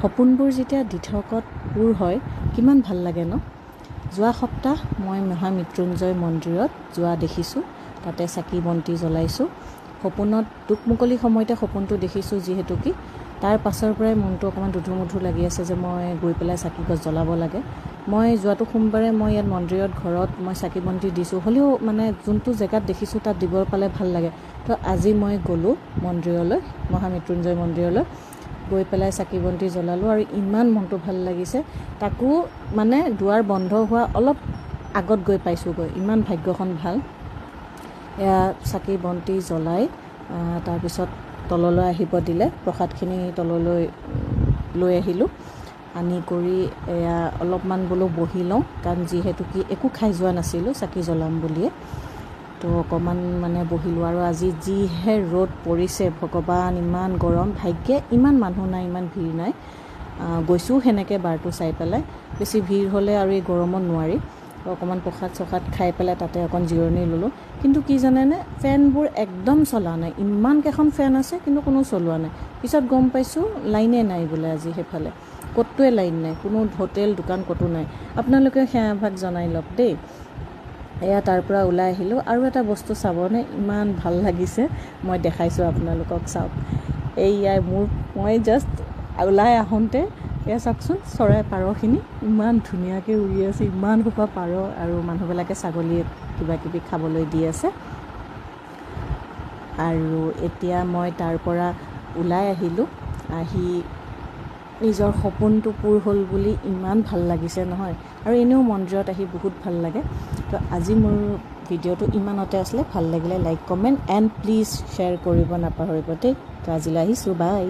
সপোনবোৰ যেতিয়া দিঠকত পূৰ হয় কিমান ভাল লাগে ন। যোৱা সপ্তাহ মই মহামৃত্যুঞ্জয় মন্দিৰত যোৱা দেখিছোঁ, তাতে চাকি বন্তি জ্বলাইছোঁ। সপোনত দুকমুকলি সময়তে সপোনটো দেখিছোঁ, যিহেতু কি তাৰ পাছৰ পৰাই মনটো অকণমান দুধুৰ-মুধুৰ লাগি আছে যে মই গৈ পেলাই চাকি গছ জ্বলাব লাগে। মই যোৱাটো সোমবাৰে মই ইয়াত মন্দিৰত ঘৰত মই চাকি বন্তি দিছোঁ, হ'লেও মানে যোনটো জেগাত দেখিছোঁ তাত দিব পালে ভাল লাগে। তো আজি মই গ'লোঁ মন্দিৰলৈ, মহামৃত্যুঞ্জয় মন্দিৰলৈ, গৈ পেলাই চাকি বন্তি জ্বলালোঁ আৰু ইমান মনটো ভাল লাগিছে। তাকো মানে দুৱাৰ বন্ধ হোৱা অলপ আগত গৈ পাইছোঁগৈ, ইমান ভাগ্যখন ভাল। এয়া চাকি বন্তি জ্বলাই তাৰপিছত তললৈ আহিব দিলে, প্ৰসাদখিনি তললৈ লৈ আহিলোঁ। আনি কৰি এয়া অলপমান বোলো বহি লওঁ, কাৰণ যিহেতু কি একো খাই যোৱা নাছিলোঁ চাকি জ্বলাম বুলিয়ে। তো অকণমান মানে বহিলোঁ আৰু আজি যিহে ৰ'দ পৰিছে ভগৱান, ইমান গৰম। ভাগ্যে ইমান মানুহ নাই, ইমান ভিৰ নাই। গৈছোঁ সেনেকৈ বাৰটো চাই পেলাই, বেছি ভিৰ হ'লে আৰু এই গৰমত নোৱাৰি। অকণমান প্ৰসাদ খাই পেলাই তাতে অকণ জিৰণি ল'লোঁ। কিন্তু কি জানেনে, ফেনবোৰ একদম চলা নাই। ইমানকেইখন ফেন আছে কিন্তু কোনো চলোৱা নাই। পিছত গম পাইছোঁ লাইনে নাই বোলে আজি সেইফালে, ক'তোৱে লাইন নাই, কোনো হোটেল দোকান ক'তো নাই। আপোনালোকে সেয়া ভাগ জনাই লওক দেই। এয়া তাৰ পৰা ওলাই আহিলোঁ। আৰু এটা বস্তু চাবনে, ইমান ভাল লাগিছে, মই দেখাইছোঁ আপোনালোকক, চাওক। এইয়াই মই জাষ্ট ওলাই আহোঁতে এয়া চাওকচোন, চৰাই পাৰখিনি ইমান ধুনীয়াকৈ উৰি আছে, ইমান সোপা পাৰ, আৰু মানুহবিলাকে ছাগলী কিবাকিবি খাবলৈ দি আছে। আৰু এতিয়া মই তাৰ পৰা ওলাই আহিলোঁ, আহি নিজৰ সপোনটো পূৰ হ'ল বুলি ইমান ভাল লাগিছে নহয়। আৰু এনেও মন্দিৰত আহি বহুত ভাল লাগে। তো আজি মোৰ ভিডিঅ'টো ইমানতে আছিলে। ভাল লাগিলে like, comment and please share কৰিব নাপাহৰিব দেই। তো আজিলৈ আহিছোঁ, বাই।